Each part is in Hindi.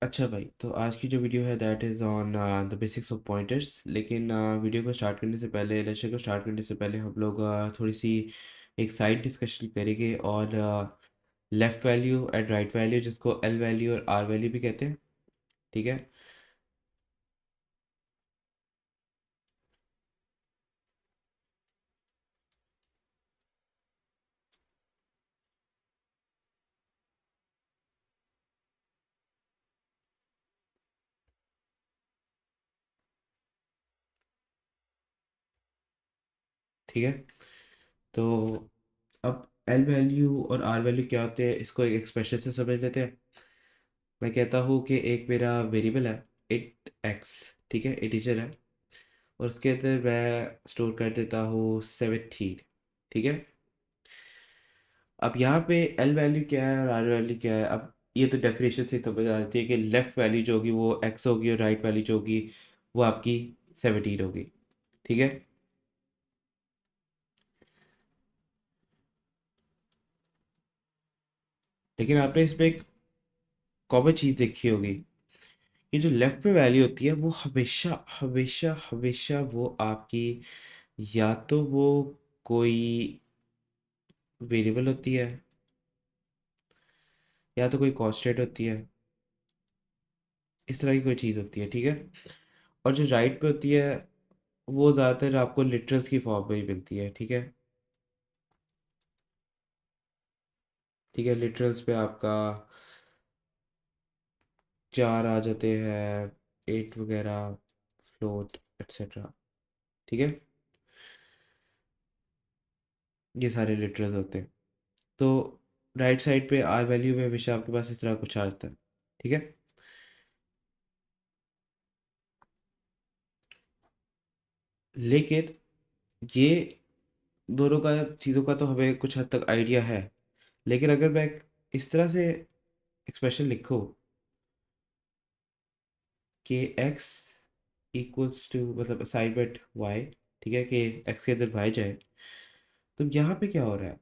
अच्छा भाई, तो आज की जो वीडियो है that is on the basics of pointers. लेकिन वीडियो को स्टार्ट करने से पहले, लेक्चर को स्टार्ट करने से पहले हम लोग थोड़ी सी एक साइड डिस्कशन करेंगे और left value and right value, जिसको एल वैल्यू और आर वैल्यू भी कहते हैं। ठीक है। ठीक है। तो अब एल वैल्यू और आर वैल्यू क्या होते हैं, इसको एक एक्सप्रेशन से समझ लेते हैं। मैं कहता हूँ कि एक मेरा वेरिएबल है, इट एक्स। ठीक है, इंटीजर है। और उसके अंदर मैं स्टोर कर देता हूँ 17। ठीक है। अब यहाँ पे एल वैल्यू क्या है और आर वैल्यू क्या है, अब ये तो डेफिनेशन से समझ आ जाती है कि लेफ़्ट वैल्यू जो होगी वो एक्स होगी और राइट वैल्यू जो होगी वो आपकी 17 होगी। ठीक है। लेकिन आपने इसमें एक कॉमन चीज़ देखी होगी कि जो लेफ़्ट में वैल्यू होती है वो हमेशा हमेशा हमेशा वो आपकी, या तो वो कोई वेरिएबल होती है या तो कोई कांस्टेंट होती है। इस तरह की कोई चीज़ होती है। ठीक है। और जो राइट पे होती है वो ज़्यादातर आपको लिटरल्स की फॉर्म में ही मिलती है। ठीक है। ठीक है, लिटरल्स पे आपका चार आ जाते हैं, एट वगैरह, फ्लोट एक्सेट्रा। ठीक है। ये सारे लिटरल्स होते हैं। तो राइट साइड पे आर वैल्यू में हमेशा आपके पास इस तरह कुछ आ जाता है। ठीक है। लेकिन ये दोनों का चीज़ों का तो हमें कुछ हद तक आइडिया है। लेकिन अगर मैं इस तरह से एक्सप्रेशन लिखूँ कि x इक्वल्स टू, मतलब साइड बेट y। ठीक है, कि x के अंदर y जाए। तो यहाँ पे क्या हो रहा है,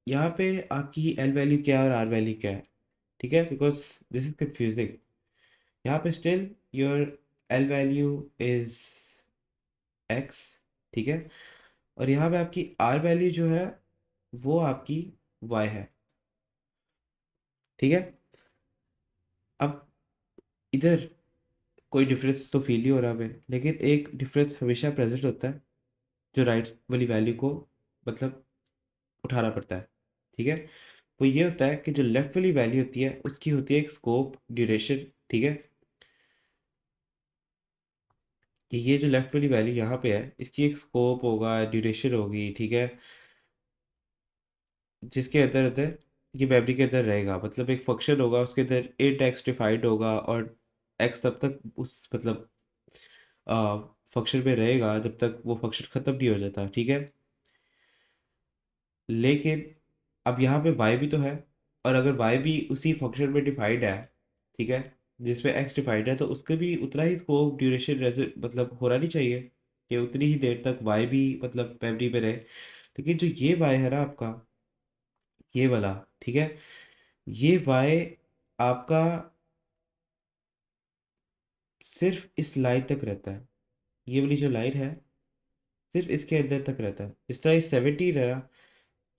यहाँ पे आपकी एल वैल्यू क्या है और आर वैल्यू क्या है। ठीक है, बिकॉज दिस इज कंफ्यूजिंग। यहाँ पे still your L value is x. ठीक है। और यहाँ पे आपकी आर वैल्यू जो है वो आपकी वाई है। ठीक है। अब इधर कोई डिफरेंस तो फील नहीं हो रहा हमें, लेकिन एक डिफरेंस हमेशा प्रेजेंट होता है जो राइट वाली वैल्यू को मतलब उठाना पड़ता है। ठीक है। वो ये होता है कि जो लेफ्ट वाली वैल्यू होती है उसकी होती है एक स्कोप ड्यूरेशन। ठीक है। कि ये जो लेफ्ट वाली वैल्यू यहाँ पे है इसकी एक स्कोप होगा, ड्यूरेशन होगी। ठीक है। जिसके अंदर अंदर ये मेमोरी के अंदर रहेगा, मतलब एक फंक्शन होगा उसके अंदर int x डिफाइंड होगा, और x तब तक उस मतलब फंक्शन में रहेगा जब तक वो फंक्शन ख़त्म नहीं हो जाता। ठीक है। लेकिन अब यहाँ पे y भी तो है, और अगर y भी उसी फंक्शन में डिफाइंड है, ठीक है, जिसमें x डिफाइंड है, तो उसके भी उतना ही स्कोप ड्यूरेशन मतलब होना नहीं चाहिए कि उतनी ही देर तक y भी मतलब मेमोरी में रहे। लेकिन जो ये y है ना आपका, ये वाला, ठीक है, ये y आपका सिर्फ इस लाइन तक रहता है। ये वाली जो लाइन है सिर्फ इसके अंदर तक रहता है। इस तरह ये 17 है ना,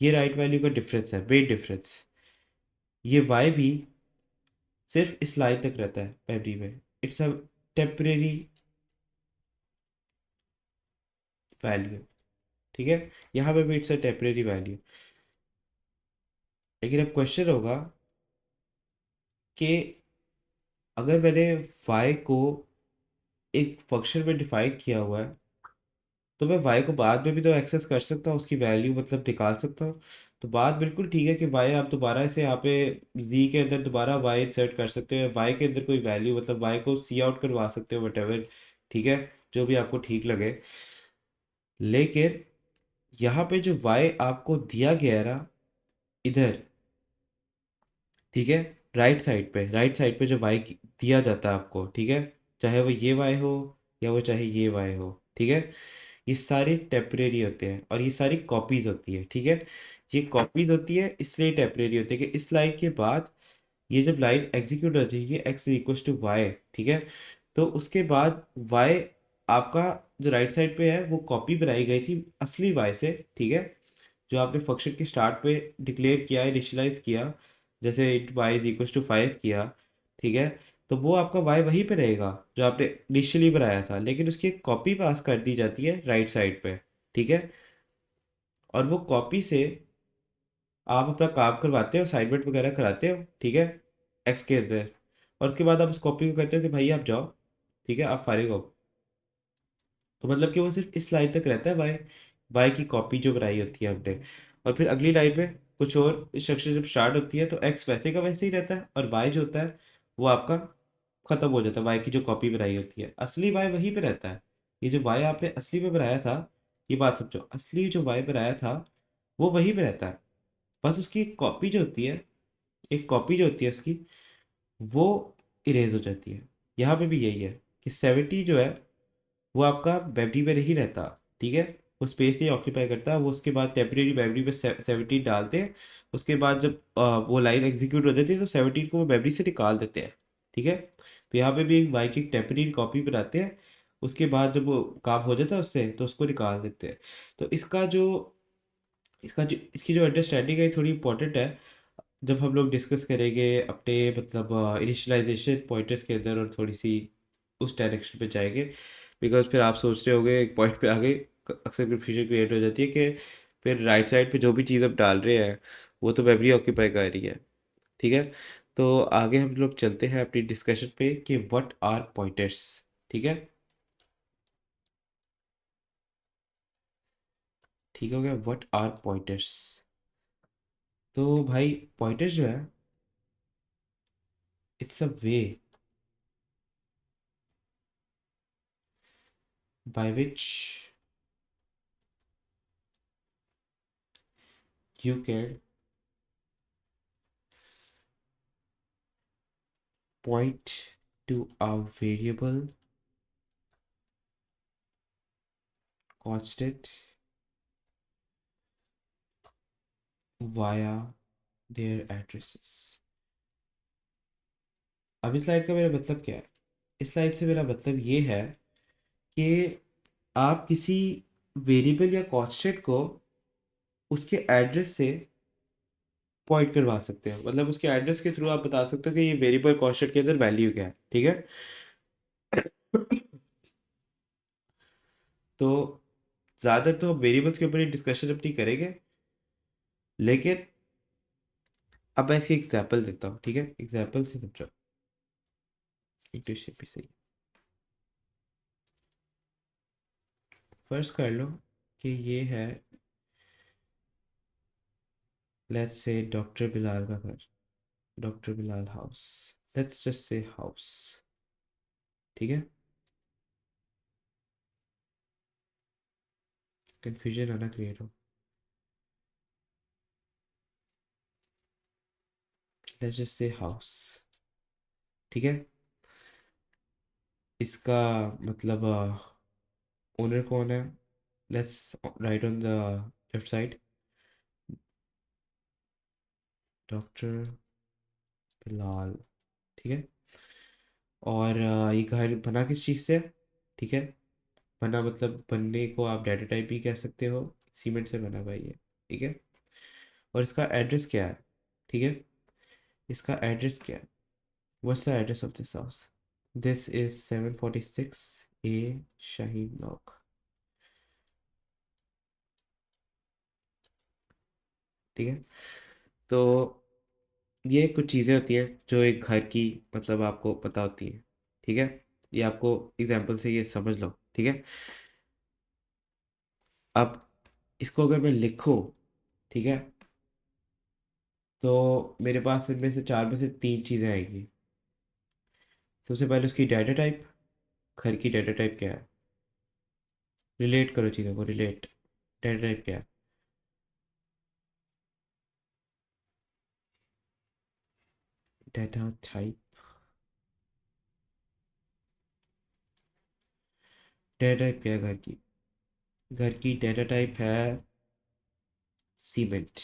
ये राइट वैल्यू का डिफरेंस है, वेट डिफरेंस। ये y भी सिर्फ इस लाइन तक रहता है मेमोरी में। It's a temporary value. ठीक है। यहाँ पे भी इट्स अ टेम्परेरी वैल्यू। लेकिन अब क्वेश्चन होगा कि अगर मैंने y को एक फंक्शन में डिफाइन किया हुआ है, तो मैं y को बाद में भी तो एक्सेस कर सकता हूँ, उसकी वैल्यू मतलब निकाल सकता हूँ। तो बात बिल्कुल ठीक है कि y आप दोबारा इसे यहाँ पे z के अंदर दोबारा y इंसर्ट कर सकते हो, y के अंदर कोई वैल्यू मतलब y को सी आउट करवा सकते हो, वट। ठीक है, जो भी आपको ठीक लगे। लेकिन यहाँ पे जो y आपको दिया गया है ना इधर, ठीक है, राइट साइड पे जो दिया जाता है आपको, ठीक है, चाहे वो ये y हो या वो चाहे ये y हो। ठीक है। ये सारे टेम्परेरी होते हैं और ये सारी कॉपीज होती है। ठीक है। ये कॉपीज होती है इसलिए टेम्परेरी होती है कि इस लाइन के बाद ये जब लाइन एग्जीक्यूट हो जाएगी एक्स इक्वल टू वाई, ठीक है, तो उसके बाद वाई आपका जो राइट साइड पे है वो कॉपी बनाई गई थी असली वाई से, ठीक है, जो आपने फंक्शन के स्टार्ट पे डिक्लेयर किया, इनिशियलाइज किया, जैसे it Y is equal to 5 किया, ठीक है, तो वो आपका वाई वहीं पे रहेगा जो आपने इनिशियली बनाया था, लेकिन उसकी एक कॉपी पास कर दी जाती है राइट साइड पे, ठीक है, और वो कॉपी से आप अपना काम करवाते हो, असाइनमेंट वगैरह कराते हो, ठीक है, एक्स के अंदर, और उसके बाद आप उस कॉपी को कहते हो कि भाई आप जाओ, ठीक है, आप फारिग हो। तो मतलब कि वो सिर्फ इस लाइन तक रहता है, वाई वाई की कॉपी जो बनाई होती है हमने, और फिर अगली लाइन में कुछ और इंस्ट्रक्शन जब स्टार्ट होती है तो एक्स वैसे का वैसे ही रहता है, और वाई जो होता है वो आपका खत्म हो जाता है, वाई की जो कॉपी बनाई होती है, असली वाई वहीं पे रहता है। ये जो वाई आपने असली में बनाया था, ये बात समझो, असली जो वाई बनाया था वो वहीं पे रहता है, बस उसकी एक कॉपी जो होती है, एक कॉपी जो होती है उसकी, वो इरेज हो जाती है। यहाँ पे भी यही है कि 70 जो है वो आपका मेमोरी में नहीं रहता, ठीक है, वो स्पेस नहीं ऑक्यूपाई करता, वो उसके बाद टेम्परेरी मेमोरी में 17 डालते हैं, उसके बाद जब वो लाइन एग्जीक्यूट हो जाती है तो 17 को वो मेमोरी से निकाल देते हैं, ठीक है। तो यहाँ पे भी एक बाइक की टेम्परेरी कॉपी बनाते हैं, उसके बाद जब वो काम हो जाता है उससे तो उसको निकाल देते हैं। तो इसकी जो अंडरस्टैंडिंग है थोड़ी इंपॉर्टेंट है, जब हम लोग डिस्कस करेंगे अपने मतलब इनिशियलाइजेशन पॉइंटर्स के अंदर, और थोड़ी सी उस डायरेक्शन पे जाएंगे, बिकॉज फिर आप सोच रहे होगे एक पॉइंट पे आगे अक्सर कन्फ्यूजन क्रिएट हो जाती है कि फिर राइट साइड पे जो भी चीज़ आप डाल रहे हैं वो तो मेमोरी ऑक्यूपाई कर रही है, ठीक है। तो आगे हम लोग चलते हैं अपनी डिस्कशन पे कि व्हाट आर पॉइंटर्स, ठीक है, ठीक हो गया, व्हाट आर पॉइंटर्स। तो भाई पॉइंटर्स जो है, it's a way by which you can point to a variable constant via their addresses। अब इस लाइन का मेरा मतलब क्या है? इस लाइन से मेरा मतलब ये है कि आप किसी वेरिएबल या कांस्टेंट को उसके एड्रेस से पॉइंट करवा सकते हैं, मतलब उसके एड्रेस के थ्रू आप बता सकते हो कि ये वेरिएबल कांस्टेंट के अंदर वैल्यू क्या है, ठीक है। तो ज़्यादा तो वेरिएबल्स के ऊपर ही डिस्कशन अपनी करेंगे, लेकिन अब मैं इसकी एग्जाम्पल देता हूँ, ठीक है, एग्जाम्पल से समझो, इंटू शेप भी सही। फर्ज कर लो कि ये है, लेट्स से डॉक्टर बिलाल का घर, doctor Bilal house, let's just say house, ठीक है, कंफ्यूजन आना क्रिएट हो, लेट्स जस्ट से हाउस, ठीक है। इसका मतलब ओनर कौन है, let's write on the left side doctor Bilal, ठीक है, और ये घर बना किस चीज़ से है? ठीक है, बना मतलब बनने को आप डाटा टाइप भी कह सकते हो, सीमेंट से बना हुआ है ये, ठीक है, और इसका एड्रेस क्या है, ठीक है, इसका एड्रेस क्या है, what's the address of this house, this is 746 A Shaheen lock, ठीक है। तो ये कुछ चीज़ें होती हैं जो एक घर की मतलब आपको पता होती है, ठीक है, ये आपको एग्जाम्पल से ये समझ लो, ठीक है। अब इसको अगर मैं लिखूं, ठीक है, तो मेरे पास इनमें से चार में से तीन चीज़ें आएंगी। सबसे पहले उसकी डाटा टाइप, घर की डाटा टाइप क्या है, रिलेट करो चीज़ों को, रिलेट, डाटा टाइप क्या है, डाटा टाइप, डाटा टाइप क्या है घर की, घर की डाटा टाइप है सीमेंट,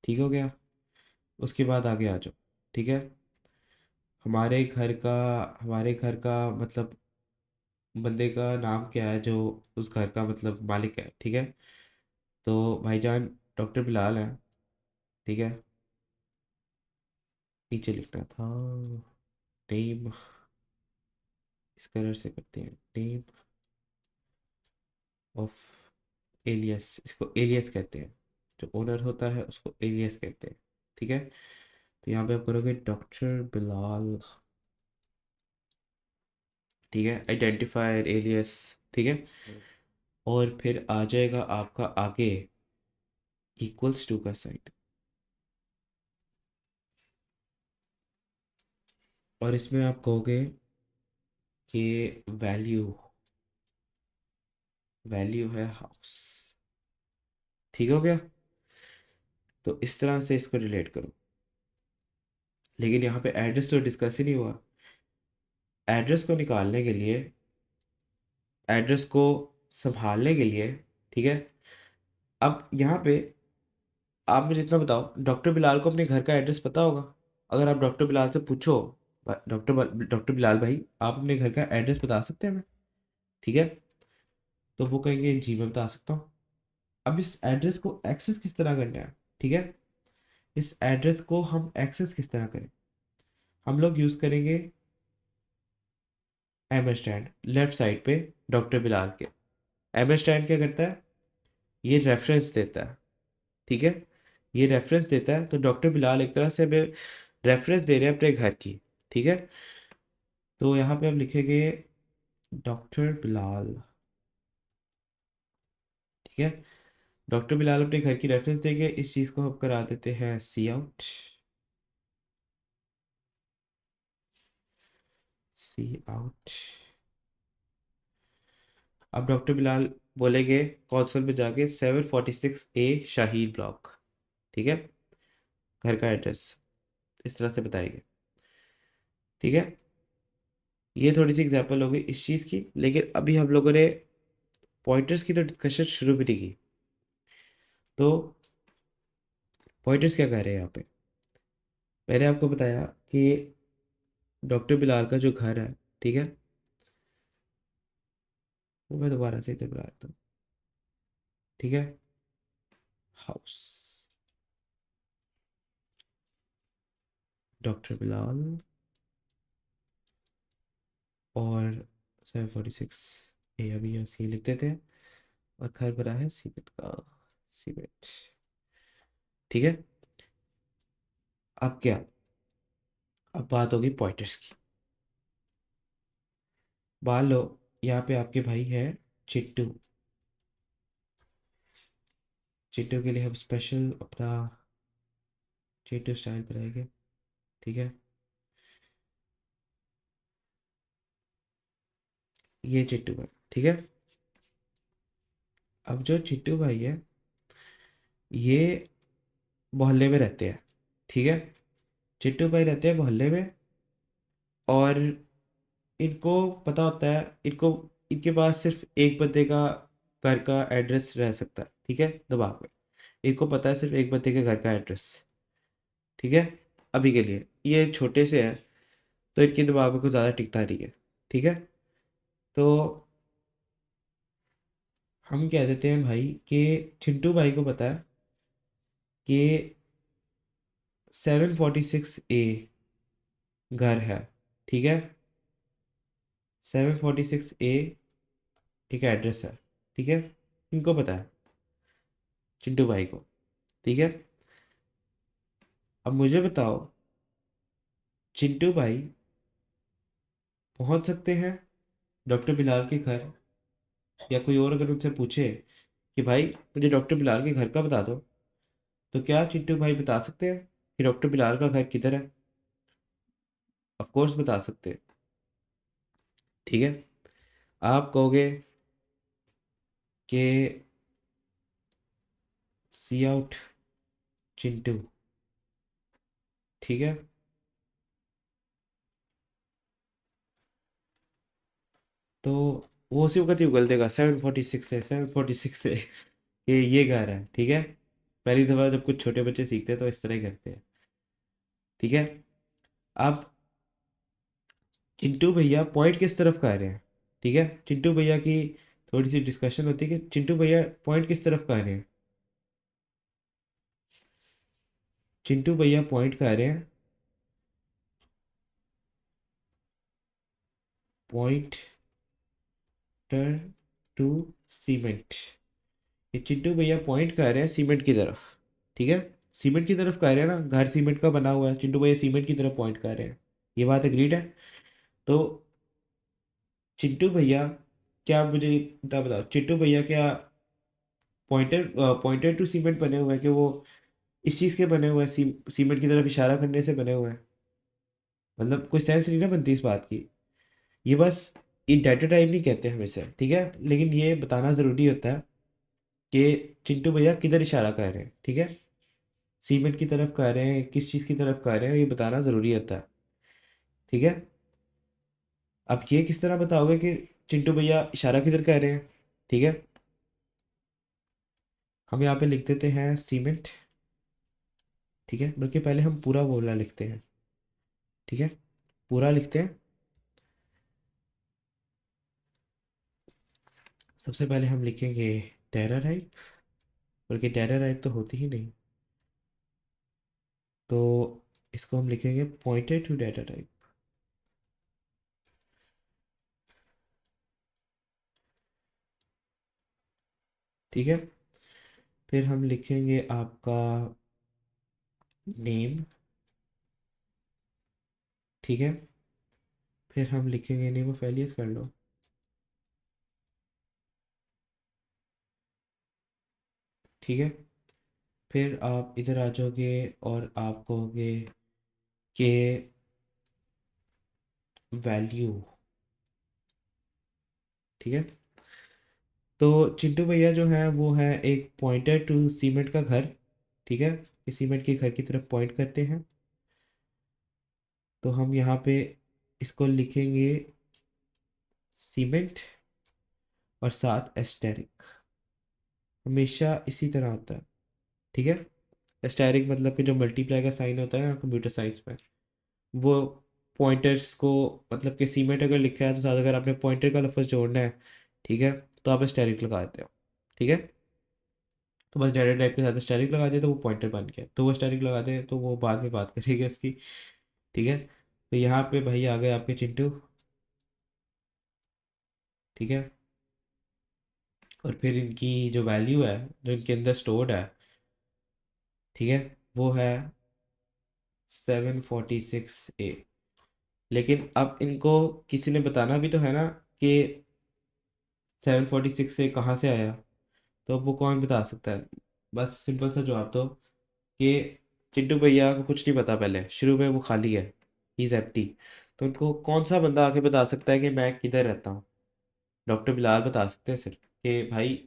ठीक हो गया। उसके बाद आगे आ जाओ। ठीक है। हमारे घर का मतलब बंदे का नाम क्या है जो उस घर का मतलब मालिक है। ठीक है। तो भाईजान डॉक्टर बिलाल है। ठीक है। नीचे लिखना था नेम, इस कलर से करते हैं, नेम ऑफ एलियस, इसको एलियस कहते हैं। जो ओनर होता है उसको एलियस कहते हैं। ठीक है। तो यहाँ पे आप करोगे डॉक्टर बिलाल। ठीक है, आइडेंटिफायर एलियस। ठीक है। और फिर आ जाएगा आपका आगे इक्वल्स टू का साइन। और इसमें आप कहोगे कि वैल्यू, वैल्यू है हाउस। ठीक हो गया। तो इस तरह से इसको रिलेट करो। लेकिन यहाँ पे एड्रेस तो डिस्कस ही नहीं हुआ। एड्रेस को निकालने के लिए, एड्रेस को संभालने के लिए, ठीक है, अब यहाँ पे आप मुझे इतना बताओ, डॉक्टर बिलाल को अपने घर का एड्रेस पता होगा? अगर आप डॉक्टर बिलाल से पूछो, डॉक्टर बिलाल भाई आप अपने घर का एड्रेस बता सकते हैं हमें? ठीक है। तो वो कहेंगे जी मैं बता सकता हूँ। अब इस एड्रेस को एक्सेस किस तरह करना है? ठीक है। इस एड्रेस को हम एक्सेस किस तरह करें? हम लोग यूज़ करेंगे एम स्टैंड लेफ्ट साइड पे डॉक्टर बिलाल के। एम स्टैंड क्या करता है? ये रेफरेंस देता है। ठीक है। ये रेफरेंस देता है, तो डॉक्टर बिलाल एक तरह से हमें रेफरेंस दे रहे हैं अपने घर की। ठीक है। तो यहाँ पे हम लिखेंगे डॉक्टर बिलाल। ठीक है। डॉक्टर बिलाल अपने घर की रेफरेंस देंगे, इस चीज़ को हम करा देते हैं सी आउट। सी आउट। अब डॉक्टर बिलाल बोलेंगे कौंसल में जाके 746 A शाहीन ब्लॉक। ठीक है। घर का एड्रेस इस तरह से बताएंगे। ठीक है। ये थोड़ी सी एग्जांपल हो गई इस चीज़ की, लेकिन अभी हम लोगों ने पॉइंटर्स की तो डिस्कशन शुरू भी नहीं की। तो पॉइंटर्स क्या कह रहे हैं यहाँ पे? मैंने आपको बताया कि डॉक्टर बिलाल का जो घर है, ठीक है, वो मैं दोबारा से इधर बना देता हूँ। ठीक है। हाउस, डॉक्टर बिलाल और 746 A, अभी यहाँ सी लिख देते हैं। और घर बना है सीमेंट का, सीमेंट। ठीक है। अब क्या, अब बात होगी पॉइंटर्स की। मान लो यहाँ पे आपके भाई है चिट्टू। चिट्टू के लिए हम स्पेशल अपना चिट्टू स्टाइल बनाएंगे। ठीक है। ये चिट्टू भाई। ठीक है। अब जो चिट्टू भाई है ये मोहल्ले में रहते हैं। ठीक है। चिट्टू भाई रहते हैं मोहल्ले में, और इनको पता होता है, इनको, इनके पास सिर्फ एक बंदे का घर का एड्रेस रह सकता है। ठीक है, दिमाग में इनको पता है सिर्फ एक बंदे के घर का एड्रेस। ठीक है। अभी के लिए ये छोटे से हैं, तो इनके दिमाग में कुछ ज़्यादा टिकता नहीं है। ठीक है। तो हम कह देते हैं भाई कि चिंटू भाई को पता है कि 746 A घर है। ठीक है। 746 A एक एड्रेस है। ठीक है। इनको पता है, चिंटू भाई को। ठीक है। अब मुझे बताओ, चिंटू भाई पहुंच सकते हैं डॉक्टर बिलाल के घर? या कोई और अगर उनसे पूछे कि भाई मुझे डॉक्टर बिलाल के घर का बता दो, तो क्या चिंटू भाई बता सकते हैं कि डॉक्टर बिलाल का घर किधर है? ऑफ कोर्स बता सकते हैं। ठीक है। आप कहोगे कि सी आउट चिंटू। ठीक है। तो वो उसी वक्त ही उगल देगा 746 है, 746 है, ये घर है। ठीक है। पहली दफ़ा जब कुछ छोटे बच्चे सीखते हैं तो इस तरह ही करते हैं। ठीक है। अब चिंटू भैया पॉइंट किस तरफ कर रहे हैं, ठीक है, चिंटू भैया की थोड़ी सी डिस्कशन होती है कि चिंटू भैया पॉइंट किस तरफ कर रहे हैं। चिंटू भैया पॉइंट कर रहे हैं पॉइंटर टू सीमेंट। ये चिंटू भैया पॉइंट कर रहे हैं सीमेंट की तरफ, ठीक है। सीमेंट की तरफ कर रहे हैं ना, घर सीमेंट का बना हुआ है, चिंटू भैया सीमेंट की तरफ पॉइंट कर रहे हैं। ये बात एग्रीड है। तो चिंटू भैया, क्या मुझे इतना बताओ, चिंटू भैया क्या पॉइंटर पॉइंटर टू सीमेंट बने हुए हैं कि वो इस चीज़ के बने हुए हैं, सीमेंट की तरफ इशारा करने से बने हुए हैं। मतलब कोई सेंस नहीं ना बनती इस बात की। ये बस ये डाटा टाइप नहीं कहते हमेशा, ठीक है, लेकिन ये बताना ज़रूरी होता है कि चिंटू भैया किधर इशारा कर रहे हैं, ठीक है। सीमेंट की तरफ कर रहे हैं, किस चीज़ की तरफ कर रहे हैं, ये बताना ज़रूरी होता है, ठीक है। अब ये किस तरह बताओगे कि चिंटू भैया इशारा किधर कर रहे हैं, ठीक है। हम यहाँ पे लिख देते हैं सीमेंट, ठीक है, बल्कि पहले हम पूरा बोलना लिखते हैं, ठीक है, पूरा लिखते हैं। सबसे पहले हम लिखेंगे टेरा टाइप, बल्कि टेरा टाइप तो होती ही नहीं, तो इसको हम लिखेंगे पॉइंटर टू डाटा टाइप, ठीक है। फिर हम लिखेंगे आपका नेम, ठीक है। फिर हम लिखेंगे नेम ऑफ एलियस कर लो, ठीक है। फिर आप इधर आ जाओगे और आप कहोगे कि वैल्यू, ठीक है। तो चिंटू भैया जो है वो है एक पॉइंटर टू सीमेंट का घर, ठीक है, ये सीमेंट के घर की तरफ पॉइंट करते हैं। तो हम यहाँ पे इसको लिखेंगे सीमेंट और साथ एस्टेरिक, हमेशा इसी तरह होता है, ठीक है। एस्टेरिक मतलब कि जो मल्टीप्लाई का साइन होता है ना कंप्यूटर साइंस में, वो पॉइंटर्स को, मतलब कि सीमेंट अगर लिखा है तो साथ अगर आपने पॉइंटर का लफ्ज़ जोड़ना है, ठीक है, तो आप एस्टेरिक लगा देते हो, ठीक है। तो बस डायरेक्ट टाइप के साथ स्टैटिक लगा दे तो वो पॉइंटर बन गया, तो वो स्टैटिक लगा दे तो वो बाद में बात करेंगे उसकी, ठीक है। तो यहाँ पे भाई आ गए आपके चिंटू, ठीक है। और फिर इनकी जो वैल्यू है जो इनके अंदर स्टोर्ड है, ठीक है, वो है 746A। लेकिन अब इनको किसी ने बताना भी तो है ना कि 746 से कहाँ से आया, तो अब वो कौन बता सकता है। बस सिंपल सा जवाब दो कि चिंटू भैया को कुछ नहीं पता, पहले शुरू में वो खाली है, ही इज़ एम्प्टी। तो उनको कौन सा बंदा आके बता सकता है कि मैं किधर रहता हूँ। डॉक्टर बिलाल बता सकते हैं सिर्फ कि भाई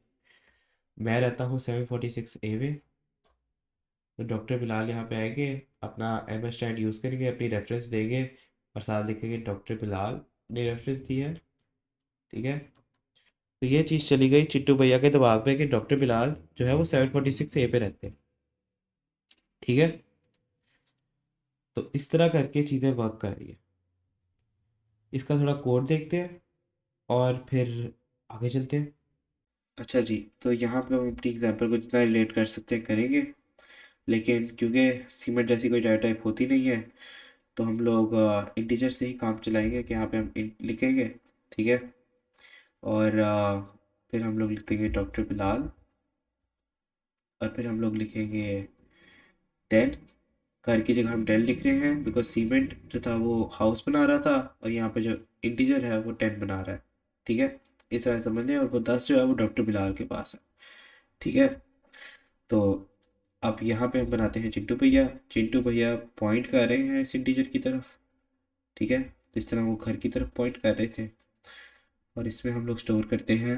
मैं रहता हूँ 746A में। तो डॉक्टर बिलाल यहाँ पे आएंगे, अपना एम स्टैंड यूज़ करेंगे, अपनी रेफरेंस देंगे और साथ लिखेंगे डॉक्टर बिलाल ने रेफरेंस दी है, ठीक है। तो ये चीज़ चली गई चिट्टू भैया के दिमाग में कि डॉक्टर बिलाल जो है वो 746A पे रहते हैं, ठीक है। तो इस तरह करके चीज़ें वर्क कर रही है। इसका थोड़ा कोड देखते हैं और फिर आगे चलते हैं। अच्छा जी, तो यहाँ पे हम अपनी एग्जाम्पल को जितना रिलेट कर सकते हैं करेंगे, लेकिन क्योंकि सीमेंट जैसी कोई डाटा टाइप होती नहीं है, तो हम लोग इंटीजर से ही काम चलाएंगे कि यहाँ पे हम int लिखेंगे, ठीक है। और फिर हम लोग लिखेंगे डॉक्टर बिलाल, और फिर हम लोग लिखेंगे 10। घर की जगह हम 10 लिख रहे हैं बिकॉज सीमेंट जो था वो हाउस बना रहा था, और यहाँ पे जो इंटीजर है वो 10 बना रहा है, ठीक है। इस तरह से समझ लें, और वो 10 जो है वो डॉक्टर बिलाल के पास है, ठीक है। तो अब यहाँ पे हम बनाते हैं चिंटू भैया। चिंटू भैया पॉइंट कर रहे हैं इस इंटीजर की तरफ, ठीक है, जिस तरह वो घर की तरफ पॉइंट कर रहे थे। और इसमें हम लोग स्टोर करते हैं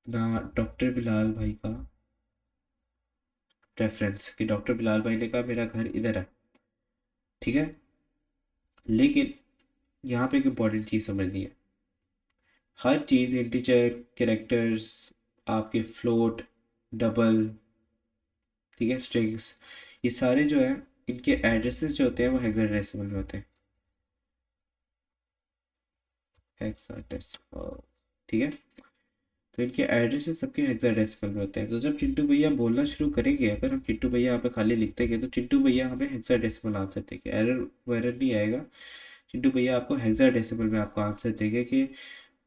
अपना डॉक्टर बिलाल भाई का रेफरेंस कि डॉक्टर बिलाल भाई ने कहा मेरा घर इधर है, ठीक है। लेकिन यहाँ पे एक इम्पॉर्टेंट चीज़ समझनी है। हर चीज़ इंटीजर, कैरेक्टर्स, आपके फ्लोट, डबल, ठीक है, स्ट्रिंग्स, ये सारे जो है इनके एड्रेसेस जो होते हैं वो हेक्साडेसिमल में होते हैं। हेक्साडेसिमल, ठीक है। तो इनके एड्रेसेस सबके हेक्साडेसिमल में होते हैं। तो जब चिंटू भैया बोलना शुरू करेंगे, अगर हम चिंटू भैया यहाँ पे खाली लिख देंगे तो चिंटू भैया हमें हेक्साडेसिमल आंसर देंगे, एरर वरर नहीं आएगा। चिंटू भैया आपको हेक्साडेसिमल में आपको आंसर देंगे कि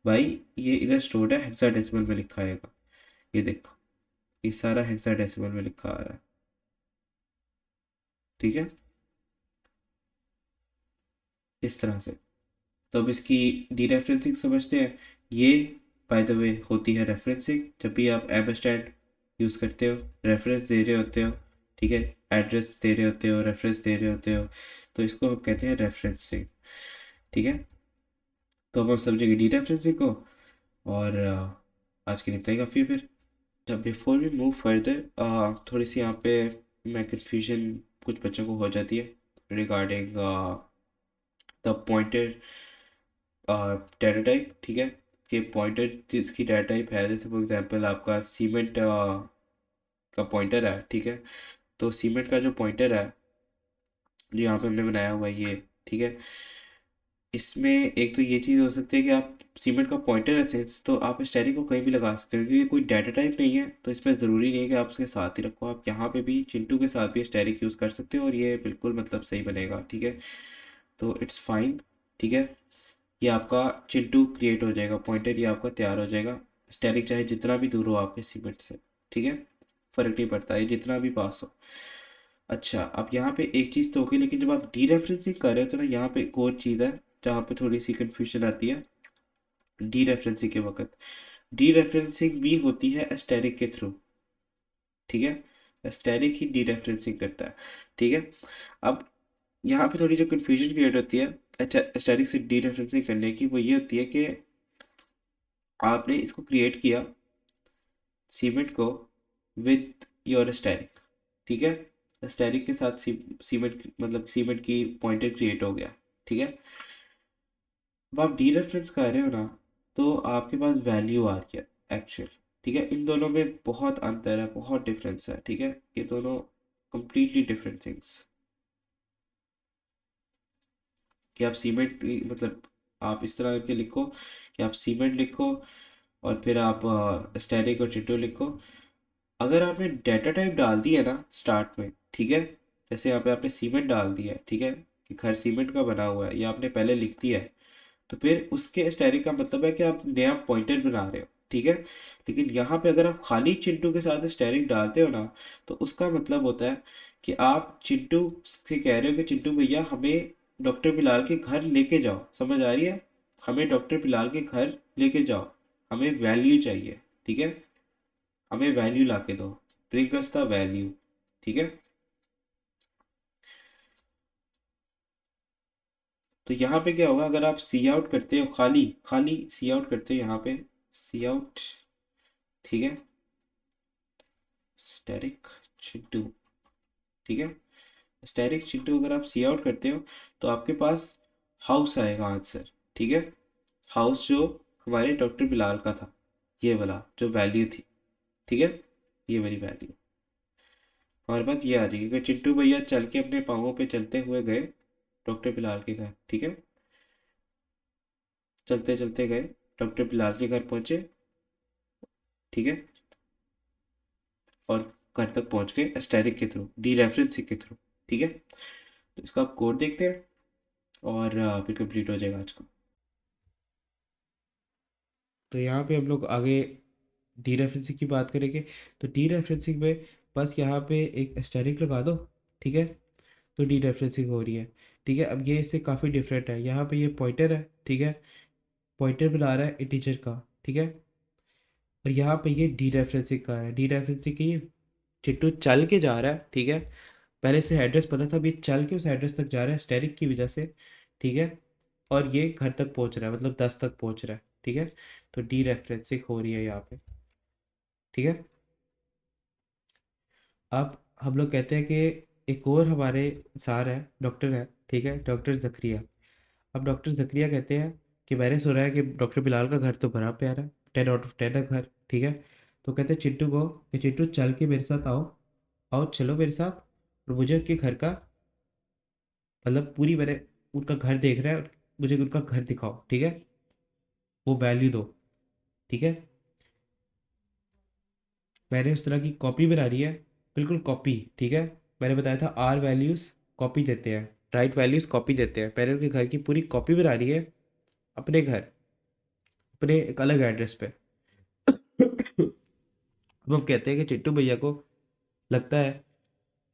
भाई ये इधर स्टोर्ड है, हेक्साडेसिमल में लिखा आएगा। ये देखो, ये सारा हेक्साडेसिमल में लिखा आ रहा है, ठीक है, इस तरह से। तो अब इसकी डीरेफरेंसिंग समझते हैं। ये बाय द वे होती है रेफरेंसिंग। जब भी आप एम स्टैंड यूज़ करते हो, रेफरेंस दे रहे होते हो, ठीक है, एड्रेस दे रहे होते हो, रेफरेंस दे रहे होते हो, तो इसको हम कहते हैं रेफरेंसिंग, ठीक है। तो अब हम समझेंगे डीरेफरेंसिंग को। और आज के लिए इतना ही काफ़ी है फिर। जब बिफोर वी मूव फर्दर, थोड़ी सी यहाँ पे मैं कन्फ्यूजन कुछ बच्चों को हो जाती है regarding the pointed data type, ठीक है। कि पॉइंटर जिसकी डाटा टाइप है, जैसे फॉर एग्जांपल आपका सीमेंट का पॉइंटर है, ठीक है। तो सीमेंट का जो पॉइंटर है जो यहाँ पे हमने बनाया हुआ है ये, ठीक है, इसमें एक तो ये चीज़ हो सकती है कि आप सीमेंट का पॉइंटर है सेंस, तो आप स्टैरिक को कहीं भी लगा सकते हो क्योंकि कोई डाटा टाइप नहीं है। तो इसमें ज़रूरी नहीं है कि आप उसके साथ ही रखो, आप यहाँ पे भी चिंटू के साथ भी स्टैरिक यूज़ कर सकते हो और ये बिल्कुल मतलब सही बनेगा, ठीक है। तो इट्स फाइन, ठीक है। ये आपका चिंटू क्रिएट हो जाएगा, पॉइंटर ये आपका तैयार हो जाएगा। स्टैटिक चाहे जितना भी दूर हो आपके सीमेंट से, ठीक है, फर्क नहीं पड़ता है जितना भी पास हो। अच्छा, अब यहाँ पे एक चीज़ तो होगी, लेकिन जब आप डी रेफरेंसिंग कर रहे हो तो ना यहाँ पे एक और चीज़ है जहाँ पे थोड़ी सी कंफ्यूजन आती है। डी रेफरेंसिंग के वक्त डी रेफरेंसिंग भी होती है एस्टेरिक के थ्रू, ठीक है। एस्टेरिक ही डी रेफरेंसिंग करता है, ठीक है। अब यहाँ पे थोड़ी जो कंफ्यूजन क्रिएट होती है एस्टेरिक से डी रेफरेंसिंग करने की, वो ये होती है कि आपने इसको क्रिएट किया सीमेंट को विद योर स्टैरिक, ठीक है। स्टैरिक के साथ सीमेंट मतलब सीमेंट की पॉइंटर क्रिएट हो गया, ठीक है। अब आप डी रेफरेंस कर रहे हो ना, तो आपके पास वैल्यू आ रही है एक्चुअल, ठीक है। इन दोनों में बहुत अंतर है, बहुत डिफरेंस है, ठीक है। ये दोनों कंप्लीटली डिफरेंट थिंग्स। कि आप सीमेंट मतलब आप इस तरह करके लिखो कि आप सीमेंट लिखो और फिर आप स्टैरिक और चिट्टो लिखो। अगर आपने डाटा टाइप डाल दिया ना स्टार्ट में, ठीक है, जैसे यहाँ पे आपने सीमेंट डाल दिया है, ठीक है, कि घर सीमेंट का बना हुआ है, या आपने पहले लिख दिया है, तो फिर उसके स्टैरिक का मतलब है कि आप नया पॉइंटर बना रहे हो, ठीक है। लेकिन यहाँ पे अगर आप खाली चिंटू के साथ स्टैरिक डालते हो ना, तो उसका मतलब होता है कि आप चिंटू से कह रहे हो कि चिंटू भैया हमें डॉक्टर बिलाल के घर लेके जाओ, समझ आ रही है, हमें डॉक्टर बिलाल के घर लेके जाओ, हमें वैल्यू चाहिए, ठीक है, हमें वैल्यू ला के दो, ब्रिंग अस द वैल्यू, ठीक है। तो यहाँ पे क्या होगा, अगर आप सी आउट करते हो, खाली खाली सी आउट करते हो यहाँ पे, सी आउट, ठीक है, स्टैटिक चिंटू, ठीक है, स्टैटिक चिंटू अगर आप सी आउट करते हो तो आपके पास हाउस आएगा आंसर, ठीक है। हाउस जो हमारे डॉक्टर बिलाल का था, ये वाला जो वैल्यू थी, ठीक है, ये वाली वैल्यू हमारे पास ये आ जाएगी कि चिंटू भैया चल के अपने पाँवों पे चलते हुए गए डॉक्टर बिलाल के घर, ठीक है, चलते चलते गए डॉक्टर बिलाल के घर पहुंचे, ठीक है, और घर तक पहुंच गए एस्टेरिक के थ्रू, डी रेफरेंसिंग के थ्रू, ठीक है। तो इसका आप कोड देखते हैं और फिर कंप्लीट हो जाएगा आज का। तो यहाँ पे हम लोग आगे डी रेफरेंसिंग की बात करेंगे। तो डी रेफरेंसिंग में बस यहाँ पे एक एस्टेरिक लगा दो, ठीक है, तो डी रेफरेंसिंग हो रही है, ठीक है। अब ये इससे काफ़ी डिफरेंट है, यहाँ पे ये पॉइंटर है, ठीक है, पॉइंटर बना रहा है इंटीजर का, ठीक है। और यहाँ पे ये डी रेफरेंसिंग का है, डी रेफरेंसिंग की चिट्टू चल के जा रहा है, ठीक है, पहले से एड्रेस पता था, अब ये चल के उस एड्रेस तक जा रहा है स्टैरिक की वजह से, ठीक है। और ये घर तक पहुंच रहा है, मतलब 10 तक पहुंच रहा है, ठीक है। तो डी रेफरेंसिंग हो रही है यहाँ पे, ठीक है। अब हम लोग कहते हैं कि एक और हमारे सर है, डॉक्टर है, ठीक है, डॉक्टर जकरिया। अब डॉक्टर जकरिया कहते हैं कि मैंने सुना है कि डॉक्टर बिलाल का घर तो बड़ा प्यारा है, 10 आउट ऑफ 10 है घर, ठीक है। तो कहते हैं चिट्टू को कि चिट्टू चल के मेरे साथ आओ, आओ चलो मेरे साथ और मुझे उनके घर का मतलब पूरी मैंने उनका घर देख रहा है, मुझे उनका घर दिखाओ, ठीक है, वो वैल्यू दो, ठीक है। मैंने उस तरह की कॉपी बना रही है, बिल्कुल कॉपी, ठीक है। मैंने बताया था आर वैल्यूज़ कॉपी देते हैं, राइट वैल्यूज़ कॉपी देते हैं। मैंने उनके घर की पूरी कॉपी बना रही है, अपने घर, अपने एक अलग एड्रेस पे। वो कहते हैं कि चिट्टू भैया को लगता है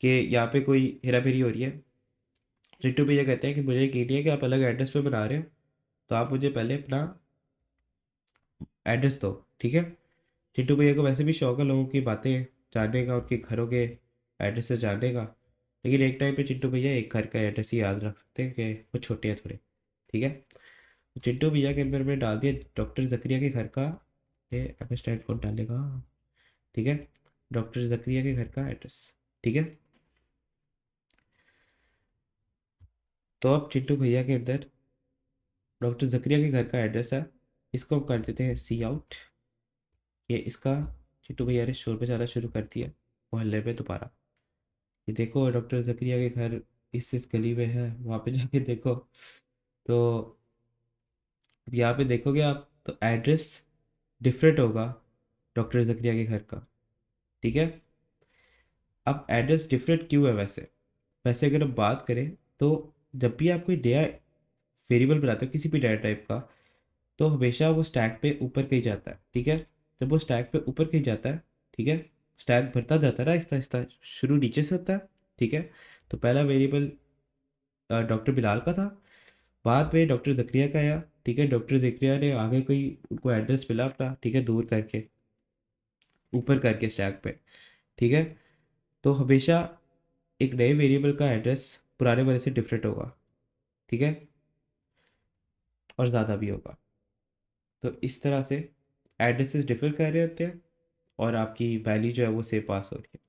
कि यहाँ पे कोई हेरा फेरी हो रही है। चिट्टू भैया कहते हैं कि मुझे यकीन नहीं है कि आप अलग एड्रेस पे बना रहे हो, तो आप मुझे पहले अपना एड्रेस दो, ठीक है। चिट्टू भैया को वैसे भी शौक है लोगों की बातें जानने का, उनके घरों के एड्रेस से जानने का। लेकिन एक टाइम पे चिट्टू भैया एक घर का एड्रेस ही याद रख सकते हैं कि वो छोटे हैं थोड़े, ठीक है। तो चिट्टू भैया के अंदर मैंने डाल दिया डॉक्टर जकरिया के घर का, ये अंडरस्टैंड कौन डालेगा, ठीक है, डॉक्टर जकरिया के घर का एड्रेस, ठीक है। तो अब चिट्टू भैया के अंदर डॉक्टर जकरिया के घर का एड्रेस है, इसको हम कर देते हैं सी आउट। ये इसका चिट्टू भैया ने शोर मचाना शुरू कर दिया मोहल्ले में दोबारा। ये देखो डॉक्टर जकरिया के घर इस गली में है, वहाँ पे जाके देखो। तो अब यहाँ पे देखोगे आप तो एड्रेस डिफरेंट होगा डॉक्टर जकरिया के घर का, ठीक है। अब एड्रेस डिफरेंट क्यों है वैसे, वैसे अगर हम बात करें तो जब भी आप कोई नया वेरिएबल बनाते हो किसी भी डाटा टाइप का, तो हमेशा वो स्टैक पे ऊपर कहीं जाता है, ठीक है। जब वो स्टैक पे ऊपर कहीं जाता है, ठीक है, स्टैक भरता जाता है ना आहिस्ता आहिस्ता, शुरू नीचे से होता है, ठीक है। तो पहला वेरिएबल डॉक्टर बिलाल का था, बाद में डॉक्टर जकरिया का आया, ठीक है। डॉक्टर जकरिया ने आगे कोई उनको एड्रेस मिला अपना, ठीक है, दूर करके ऊपर करके स्टैक पे, ठीक है। तो हमेशा एक नए वेरिएबल का एड्रेस पुराने वाले से डिफरेंट होगा, ठीक है, और ज़्यादा भी होगा। तो इस तरह से एड्रेसेस डिफर कर रहे होते हैं और आपकी वैल्यू जो है वो सेम पास हो रही है।